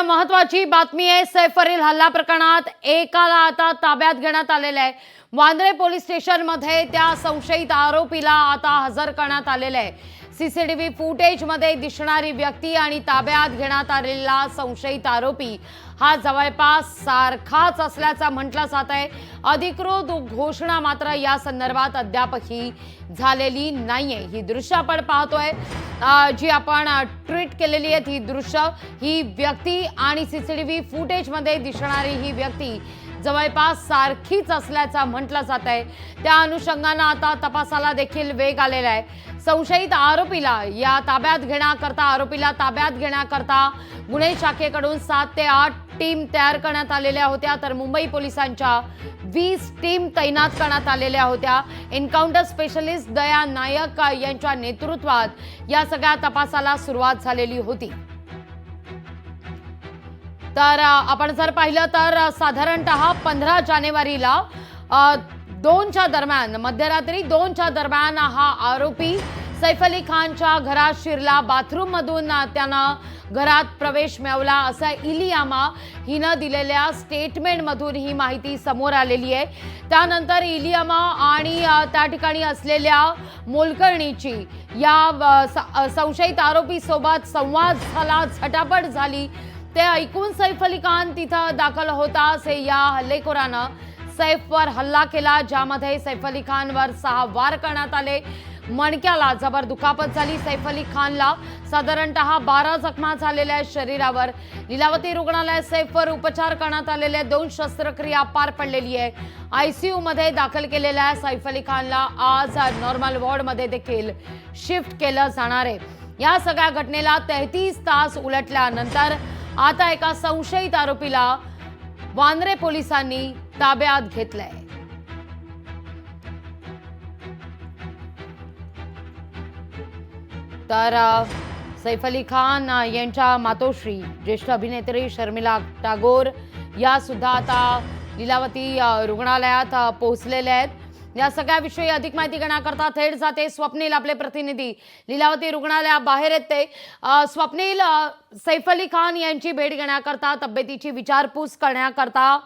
महत्वाची बातमी आहे। सैफवरील हल्ला प्रकरणात एकाला आता ताब्यात घेण्यात आलेले आहे। वांद्रे पोलीस स्टेशन मध्ये त्या संशयित आरोपीला आता हजर करण्यात आलेले आहे। सीसीटीव्ही फुटेज मध्ये दिसणारी व्यक्ती आणि ताब्यात घेण्यात आलेला संशयित आरोपी हा जवळपास सारखाच असल्याचं म्हटलं जात आहे। अधिकृत घोषणा मात्र या संदर्भात अद्यापही झालेली नाहीये। ही दृश्य आपण पाहतोय, जी आपण ट्वीट केलेली आहेत। ही दृश्य, ही व्यक्ती आणि सीसीटीव्ही फुटेज मध्ये दिसणारी ही व्यक्ती जवळपास सारखीच असल्याचं म्हटलं जात आहे। त्या अनुषंगाने आता तपासाला देखील वेग आलेला आहे। संशयित आरोपीला ताब्यात घेण्याकरता गुन्हे शाखेकडून 7 ते 8 टीम तयार करण्यात आलेल्या होत्या, तर मुंबई पोलिसांच्या 20 टीम तैनात करण्यात आलेल्या होत्या। एन्काउंटर स्पेशलिस्ट दया नायक यांच्या नेतृत्वात या सगळ्या तपासाला सुरुवात झालेली होती। तर आपण जर पाहिलं तर साधारणतः 15 जानेवारीला 2च्या दरम्यान, मध्यरात्री 2च्या दरम्यान हा आरोपी सैफ अली खानच्या घरात शिरला। बाथरूम मधून त्यानं घरात प्रवेश मिळवला असं इलियामा हिनं दिलेल्या स्टेटमेंट मधून ही माहिती समोर आलेली आहे। त्यानंतर इलियामा आणि त्या ठिकाणी असलेल्या मोलकर्णीची या संशयित आरोपी सोबत संवाद झाला, झटापट झाली। ते ऐकून सैफ अली खान तिथं दाखल होताच या हल्लेखोरानं सैफवर हल्ला केला, ज्यामध्ये सैफ अली खानवर 6 वार करण्यात आले। मणक्याला जबर दुखापत झाली। सैफ अली खानला साधारणतः 12 जखमा झालेल्या शरीरावर लीलावती रुग्णालयात सैफवर उपचार करण्यात आलेले। 2 शस्त्रक्रिया पार पडलेली आहे। आयसीयू मध्ये दाखल केलेल्या सैफ अली खानला आज नॉर्मल वॉर्ड मध्ये देखील शिफ्ट केलं जाणार आहे। या सगळ्या घटनेला 33 तास उलटल्यानंतर आता एका संशयित आरोपीला वांद्रे पोलिसांनी ताब्यात घेतलंय। तर सैफ अली खान यांच्या मातोश्री ज्येष्ठ अभिनेत्री शर्मिला टागोर या सुद्धा आता लीलावती रुग्णालयात पोहोचलेल्या आहेत। या सगळ्याविषयी अधिक माहिती घेण्याकरता थेट जाते स्वप्नील, आपले प्रतिनिधी लीलावती रुग्णालयाबाहेर येते। स्वप्नील, सैफ अली खान यांची भेट घेण्याकरता, तब्येतीची विचारपूस करण्याकरता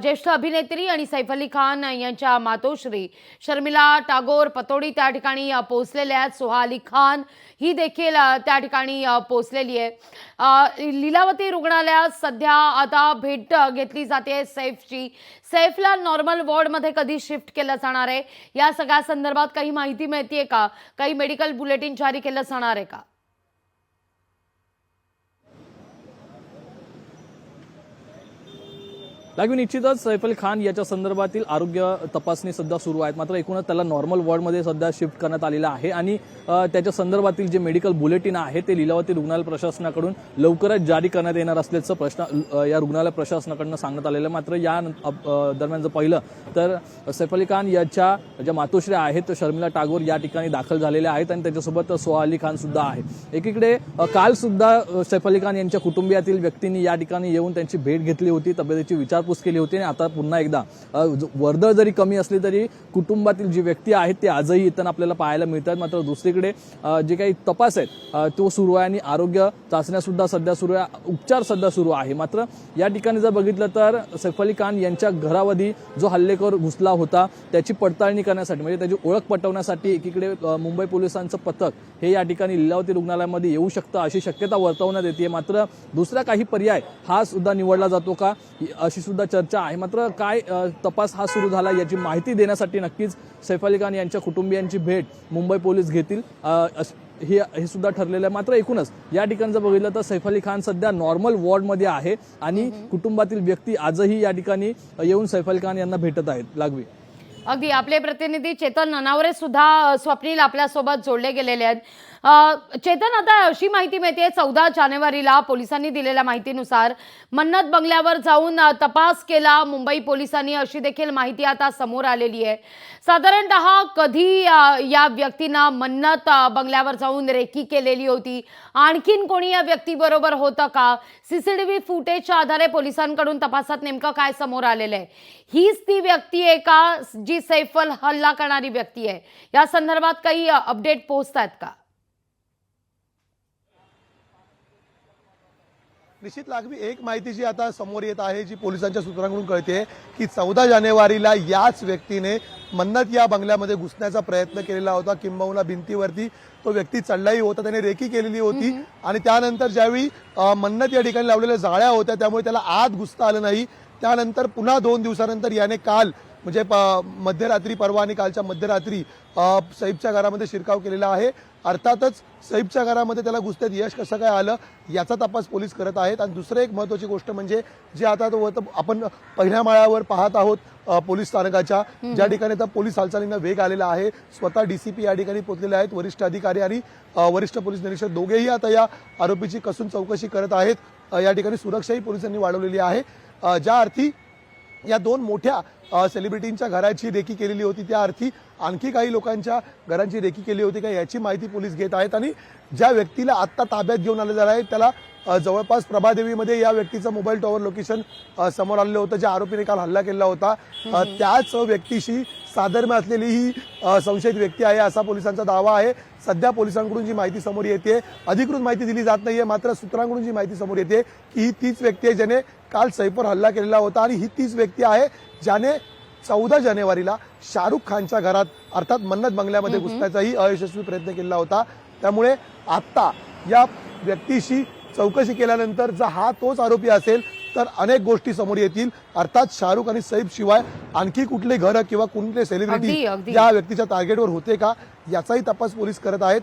ज्येष्ठ अभिनेत्री आणि सैफ अली खान यांच्या मातोश्री शर्मिला टागोर पतोडी त्या ठिकाणी पोहोचलेल्या आहेत। सोहा अली खान ही देखील त्या ठिकाणी पोहोचलेली आहे। लीलावती रुग्णालयात सध्या आता भेट घेतली जाते सैफची। सैफला नॉर्मल वॉर्डमध्ये कधी शिफ्ट केलं जाणार आहे, या सगळ्या संदर्भात काही माहिती मिळतेय का? काही मेडिकल बुलेटिन जारी केलं जाणार आहे का? लागू निश्चितच सैफ अली खान याच्या संदर्भातील आरोग्य तपासणी सध्या सुरू आहेत। मात्र एकूणच त्याला नॉर्मल वॉर्डमध्ये सध्या शिफ्ट करण्यात आलेला आहे आणि त्याच्या संदर्भातील जे मेडिकल बुलेटिन आहे ते लीलावती रुग्णालय प्रशासनाकडून लवकरच जारी करण्यात येणार असल्याचं या रुग्णालय प्रशासनाकडून सांगण्यात आलेलं आहे। मात्र या दरम्यान जर पाहिलं तर सैफ अली खान याच्या ज्या मातोश्री आहेत शर्मिला टागोर या ठिकाणी दाखल झालेल्या आहेत आणि त्याच्यासोबत सोहा अली खान सुद्धा आहे। एकीकडे काल सुद्धा सैफ अली खान यांच्या कुटुंबियातील व्यक्तींनी या ठिकाणी येऊन त्यांची भेट घेतली होती, तब्येतीची विचारपूस केली होती आणि आता पुन्हा एकदा वर्दळ जरी कमी असली तरी कुटुंबातील जी व्यक्ती आहेत ते आजही इथं आपल्याला पाहायला मिळतात। मात्र दुसरीकडे जे काही तपास आहेत तो सुरू आहे आणि आरोग्य चाचण्या सुद्धा सध्या सुरू आहे, उपचार सध्या सुरू आहे। मात्र या ठिकाणी जर बघितलं तर सैफ अली खान यांच्या घरामध्ये जो हल्लेखोर घुसला होता त्याची पडताळणी करण्यासाठी, म्हणजे त्याची ओळख पटवण्यासाठी एकीकडे मुंबई पोलिसांचं पथक हे या ठिकाणी लीलावती रुग्णालयामध्ये येऊ शकतं अशी शक्यता वर्तवण्यात येते। मात्र दुसरा काही पर्याय हा सुद्धा निवडला जातो का अशी सुद्धा चर्चा आहे। मात्र काय तपास हा सुरू झाला याची माहिती देण्यासाठी नक्कीच सैफ अली खान यांच्या कुटुंबियांची भेट मुंबई पोलीस घेतील हे सुद्धा ठरलेलं आहे। मात्र एकूणच या ठिकाणी जर बघितलं तर सैफ अली खान सध्या नॉर्मल वॉर्डमध्ये आहे आणि कुटुंबातील व्यक्ती आजही या ठिकाणी येऊन सैफ अली खान यांना भेटत आहेत। लागवी अगदी आपले प्रतिनिधी चेतन ननावरे सुद्धा स्वप्नील आपल्यासोबत जोडले गेलेले आहेत। चेतन, आता अशी माहिती मिळते 14 जानेवारीला पोलिसांनी दिलेल्या माहितीनुसार मन्नत बंगल्यावर जाऊन तपास केला मुंबई पोलिसांनी, अशी देखील माहिती आता समोर आलेली आहे। साधारणतः कधी या व्यक्तींना मन्नत बंगल्यावर जाऊन रेकी केलेली होती? आणखीन कोणी या व्यक्तीबरोबर होतं का? सीसीटीव्ही फुटेजच्या आधारे पोलिसांकडून तपासात नेमकं काय समोर आलेलं आहे? हीच ती व्यक्ती आहे का जी सैफवर हल्ला करणारी व्यक्ती आहे? या संदर्भात काही अपडेट पोहोचतात का? निश्चित लागवी एक माहिती जी आता समोर येत आहे, जी पोलिसांच्या सूत्रांकडून कळते की 14 जानेवारीला याच व्यक्तीने मन्नत या बंगल्यामध्ये घुसण्याचा प्रयत्न केलेला होता, किंबहुना भिंतीवरती तो व्यक्ती चढलाही होता, त्याने रेकी केलेली होती आणि त्यानंतर ज्यावेळी मन्नत या ठिकाणी लावलेल्या जाळ्या होत्या त्यामुळे त्याला आत घुसता आलं नाही. त्यानंतर पुन्हा 2 दिवसानंतर याने काल म्हणजे मध्यरात्री परवा आणि कालच्या मध्यरात्री सईबच्या घरामध्ये शिरकाव केलेला आहे. अर्थातच सईबच्या घरामध्ये त्याला घुसण्यात यश कसं काय आलं याचा तपास पोलीस करत आहेत. आणि दुसरं एक महत्त्वाची गोष्ट म्हणजे जे आता आपण पहिल्या माळ्यावर पाहत आहोत पोलीस स्थानकाच्या, ज्या ठिकाणी आता पोलीस हालचालींना वेग आलेला आहे. स्वतः डीसीपी या ठिकाणी पोहोचलेले आहेत, वरिष्ठ अधिकारी आणि वरिष्ठ पोलीस निरीक्षक दोघेही आता या आरोपीची कसून चौकशी करत आहेत. या ठिकाणी सुरक्षाही पोलिसांनी वाढवलेली आहे. ज्या अर्थी या 2 मोठ्या सेलिब्रिटींच्या घराची रेकी केलेली होती, त्या अर्थी आणखी काही लोकांच्या घरांची रेकी केली होती का याची माहिती पोलीस घेत आहेत. आणि ज्या व्यक्तीला आत्ता ताब्यात घेऊन आलेलं आहे त्याला जवळपास प्रभादेवीमध्ये या व्यक्तीचं मोबाईल टॉवर लोकेशन समोर आलेलं होतं, ज्या आरोपीने काल हल्ला केला होता. त्याच व्यक्तीशी साधर्म्य असलेली ही संशयित व्यक्ती आहे असा पोलिसांचा दावा आहे. सध्या पोलिसांकडून जी माहिती समोर येते, अधिकृत माहिती दिली जात नाहीये, मात्र सूत्रांकडून जी माहिती समोर येते की ही तीच व्यक्ती आहे ज्याने काल सईफवर हल्ला केलेला होता आणि ही तीच व्यक्ती आहे ज्याने 14 जानेवारीला शाहरुख खानच्या घरात अर्थात मन्नत बंगल्यामध्ये घुसण्याचाही अयशस्वी प्रयत्न केला होता. त्यामुळे आता या व्यक्तीशी चौकशी केल्यानंतर जर हा तोच आरोपी असेल तर अनेक गोष्टी समोर येतील. अर्थात शाहरुख आणि सईब शिवाय आणखी कुठले घर किंवा कुठले सेलिब्रिटी या व्यक्तीच्या टार्गेटवर होते का याचाही तपास पोलीस करत आहेत.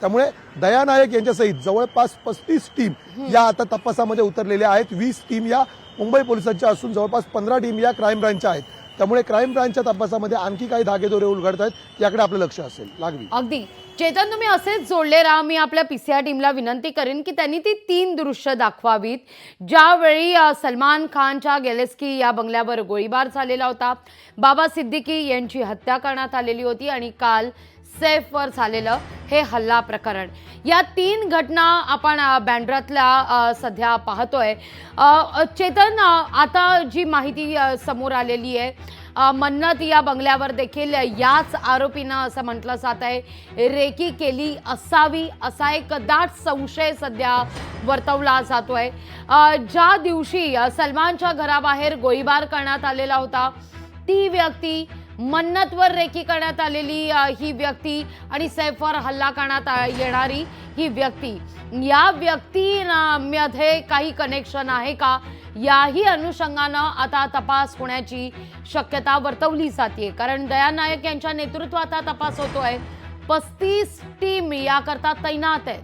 त्यामुळे दया नायक यांच्यासहित जवळपास 35 टीम या आता तपासामध्ये उतरलेल्या आहेत. 20 टीम या मुंबई पोलिसांच्या असून जवळपास 15 टीम या क्राईम ब्रांचच्या आहेत. त्यामुळे क्राईम ब्रांचच्या तपासामध्ये आणखी काही धागेदोरे उलगडत आहेत याकडे आपलं लक्ष असेल. लागवी अगदी चेतन, तुम्ही असेच जोडले राहा. मी आपल्या पीसीआर टीमला विनंती करेन की त्यांनी ती 3 दृश्य दाखवावीत ज्यावेळी सलमान खानच्या गेलेस्की या बंगल्यावर गोळीबार झालेला होता, बाबा सिद्दीकी यांची हत्या करण्यात आलेली होती आणि काल सैफवर झालेलं हे हल्ला प्रकरण. या 3 घटना आपण बँड्रातल्या सध्या पाहतोय. चेतन, आता जी माहिती समोर आलेली आहे, मन्नत या बंगल्यावर देखील याच आरोपीनं असं म्हटलं जात आहे रेकी केली असावी असा एक दाट संशय सध्या वर्तवला जातोय. ज्या दिवशी सलमानच्या घराबाहेर गोळीबार करण्यात आलेला होता ती व्यक्ती, मन्नतवर रेकी करण्यात आलेली ही व्यक्ती आणि सैफवर हल्ला करण्यात येणारी ही व्यक्ती, या व्यक्तीमध्ये काही कनेक्शन आहे का याही अनुषंगानं आता तपास होण्याची शक्यता वर्तवली जाते. कारण दया नायक यांच्या नेतृत्वात हा तपास होतोय. 35 टीम याकरता तैनात आहेत.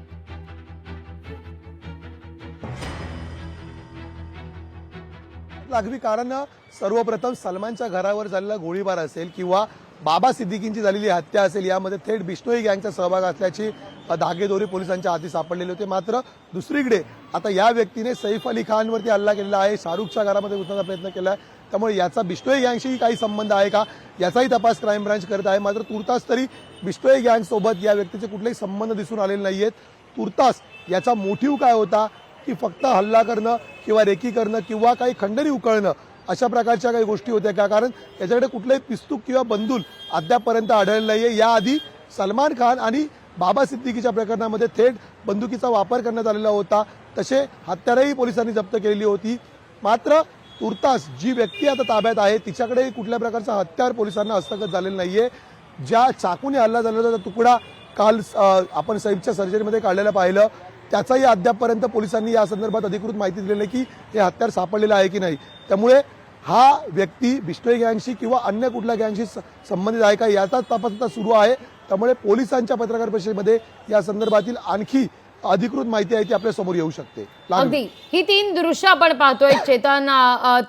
लागवी कारण सर्वप्रथम सलमानच्या घरावर झालेला गोळीबार असेल किंवा बाबा सिद्दीकींची झालेली हत्या असेल, यामध्ये थेट बिश्नोई गँगचा सहभाग असल्याची धागेदोरे पोलिसांच्या हाती सापडलेले होते. मात्र दुसरीकडे आता या व्यक्तीने सैफ अली खानवरती हल्ला केलेला आहे, शाहरुखच्या घरामध्ये घुसण्याचा प्रयत्न केला आहे. त्यामुळे याचा बिश्नोई गँगशी काही संबंध आहे का याचाही तपास क्राईम ब्रांच करत आहे. मात्र तुर्तास तरी बिश्नोई गँगसोबत या व्यक्तीचे कुठलेही संबंध दिसून आलेले नाहीयेत. तुर्तास याचा मोटिव्ह काय होता की फक्त हल्ला करणं किंवा रेकी करणं किंवा काही खंडणी उकळणं अशा प्रकारच्या काही गोष्टी होत्या का? कारण याच्याकडे कुठलेही पिस्तूल किंवा बंदूक अद्यापपर्यंत आढळले नाहीये. याआधी सलमान खान आणि बाबा सिद्दीकीच्या प्रकरणामध्ये थेट बंदुकीचा वापर करण्यात आलेला होता, तसे हत्यारही पोलिसांनी जप्त केलेली होती. मात्र तुर्तास जी व्यक्ती आता ताब्यात आहे तिच्याकडे कुठल्या प्रकारचा हत्यार पोलिसांना हस्तगत झालेलं नाहीये. ज्या चाकूने हल्ला झालेला होता तुकडा काल आपण सैफच्या सर्जरीमध्ये काढलेला पाहिलं, त्याचाही अद्यापपर्यंत पोलिसांनी या संदर्भात अधिकृत माहिती दिलेली आहे की हे हत्यार सापडलेलं आहे की नाही. त्यामुळे हा व्यक्ती बिश्नोई गँगशी किंवा अन्य कुठल्या गँगशी संबंधित आहे का याचाच तपास आता सुरू आहे. त्यामुळे पोलिसांच्या पत्रकार परिषदेमध्ये या संदर्भातील आणखी अधिकृत माहिती आहे ती आपल्या समोर येऊ शकते. अगदी ही 3 दृश्य आपण पाहतोय चेतन.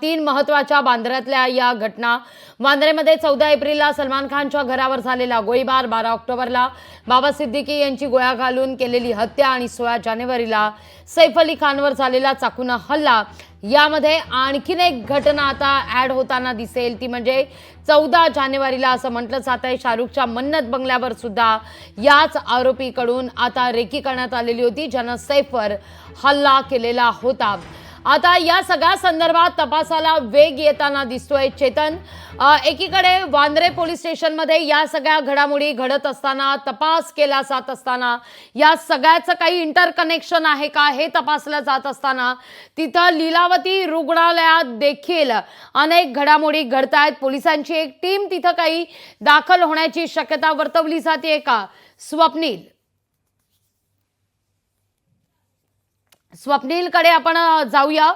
3 महत्वाच्या बांद्र्यातल्या या घटना. बांद्रेमध्ये 14 एप्रिलला सलमान खानच्या घरावर झालेला गोळीबार, 12 ऑक्टोबरला बाबा सिद्दीकी यांची गोळ्या घालून केलेली हत्या आणि 16 जानेवारीला सैफ अली खानवर झालेला चाकूने हल्ला. यामध्ये आणखीन एक घटना आता ऍड होताना दिसेल, ती म्हणजे 14 जानेवारीला असं म्हटलं जात आहे शाहरुखच्या मन्नत बंगल्यावर सुद्धा याच आरोपीकडून आता रेकी करण्यात आलेली होती ज्यानं सैफवर हल्ला केलेला होता. आता या सगळ्या संदर्भात तपासाला वेग येताना दिसतोय चेतन. एकीकडे वांद्रे पोलीस स्टेशनमध्ये या सगळ्या घडामोडी घडत असताना, तपास केला जात असताना, या सगळ्याचं काही इंटरकनेक्शन आहे का हे तपासलं जात असताना, तिथं लीलावती रुग्णालयात देखील अनेक घडामोडी घडतायत. पोलिसांची एक टीम तिथं काही दाखल होण्याची शक्यता वर्तवली जाते का? स्वप्नीलकडे आपण जाऊया.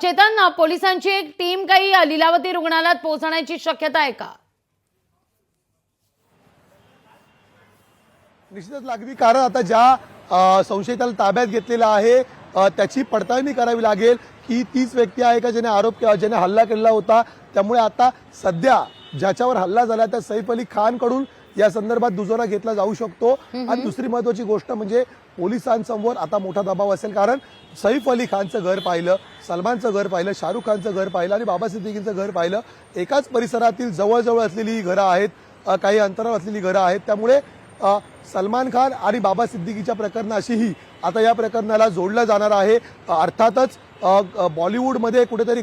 चेतन, पोलिसांची एक टीम काही लीलावती रुग्णालयात पोहोचण्याची शक्यता आहे का? निश्चितच लागवी, कारण आता ज्या संशयिताला ताब्यात घेतलेला आहे त्याची पडताळणी करावी लागेल की तीच व्यक्ती आहे का ज्याने हल्ला केला होता. त्यामुळे आता सध्या ज्याच्यावर हल्ला झाला त्या सैफ अली खान कडून या संदर्भात दुजोरा घेतला जाऊ शकतो. आणि दुसरी महत्वाची गोष्ट म्हणजे पोलिसांसमोर आता मोठा दबाव असेल, कारण सैफ अली खानचं घर पाहिलं, सलमानचं घर पाहिलं, शाहरुख खानचं घर पाहिलं आणि बाबा सिद्दीकींचं घर पाहिलं. एकाच परिसरातील जवळजवळ असलेली ही घरं आहेत, काही अंतरावर असलेली घरं आहेत. त्यामुळे सलमान खान आणि बाबा सिद्दीकीच्या प्रकरणाशीही आता या प्रकरणाला जोडलं जाणार आहे. अर्थातच बॉलिवूडमध्ये कुठेतरी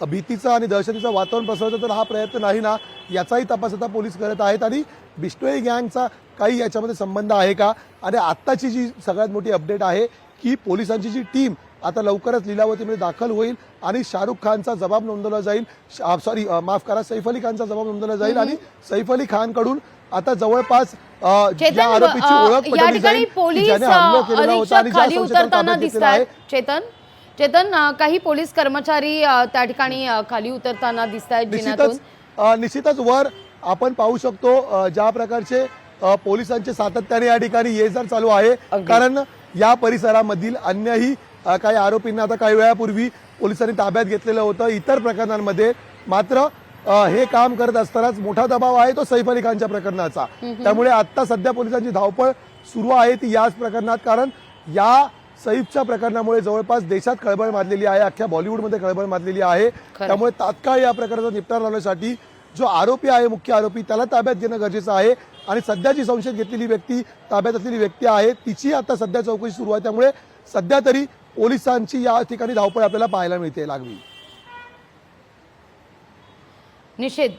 भीतीचं आणि दहशतीचं वातावरण पसरवतं, तर हा प्रयत्न नाही ना, याचाही तपास आता पोलीस करत आहेत. आणि बिश्नोई गँगचा काही याच्यामध्ये संबंध आहे का? आणि आत्ताची जी सगळ्यात मोठी अपडेट आहे की पोलिसांची जी टीम आता लवकरच लीलावतीमध्ये दाखल होईल आणि शाहरुख खानचा जबाब नोंदवला जाईल, सैफ अली खानचा जबाब नोंदवला जाईल. आणि सैफ अली खान कडून आता जवळपास ज्या आरोपीची ओळख पटवली जाईल, ज्याने हल्ला केलेला होता आणि ज्या संशयिताला ताब्यात घेतलेला आहे. चेतन, काही पोलीस कर्मचारी त्या ठिकाणी खाली उतरताना दिसत आहेत. निश्चितच वर आपण पाहू शकतो ज्या प्रकारचे पोलिसांचे सातत्याने या ठिकाणी ये जा चालू आहे. कारण या परिसरामधील अन्यही काही आरोपींना आता काही वेळापूर्वी पोलिसांनी ताब्यात घेतलेलं होतं इतर प्रकरणांमध्ये. मात्र हे काम करत असतानाच मोठा दबाव आहे तो सैफ अली खानच्या प्रकरणाचा. त्यामुळे आता सध्या पोलिसांची धावपळ सुरू आहे ती याच प्रकरणात, कारण या सैफच्या प्रकरणामुळे जवळपास देशात खळबळ माजलेली आहे, अख्ख्या बॉलिवूडमध्ये खळबळ माजलेली आहे. त्यामुळे तात्काळ या प्रकरणाचा निपटारा लावण्यासाठी जो आरोपी आहे, मुख्य आरोपी, त्याला ताब्यात घेणं गरजेचं आहे. आणि सध्या जी संशयित घेतलेली व्यक्ती, ताब्यात असलेली व्यक्ती आहे, तिची आता सध्या चौकशी सुरू आहे. त्यामुळे सध्या तरी पोलिसांची या ठिकाणी धावपळ आपल्याला पाहायला मिळते. लागवी निश्चित.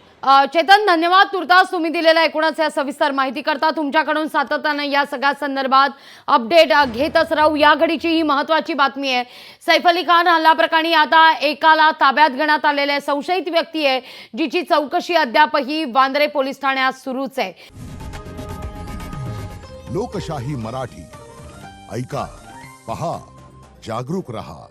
चेतन, धन्यवाद. तुर्तास तुम्ही दिलेल्या एकूणच या सविस्तर माहिती करता. तुमच्याकडून सातत्याने या सगळ्या संदर्भात अपडेट घेतच राहू. या घडीची ही महत्वाची बातमी आहे. सैफ अली खान हल्ला प्रकरणी आता एकाला ताब्यात घेण्यात आलेले संशयित व्यक्ती आहे, जिची चौकशी अद्यापही वांद्रे पोलीस ठाण्यात सुरूच आहे. लोकशाही मराठी ऐका, पहा, जागरूक रहा.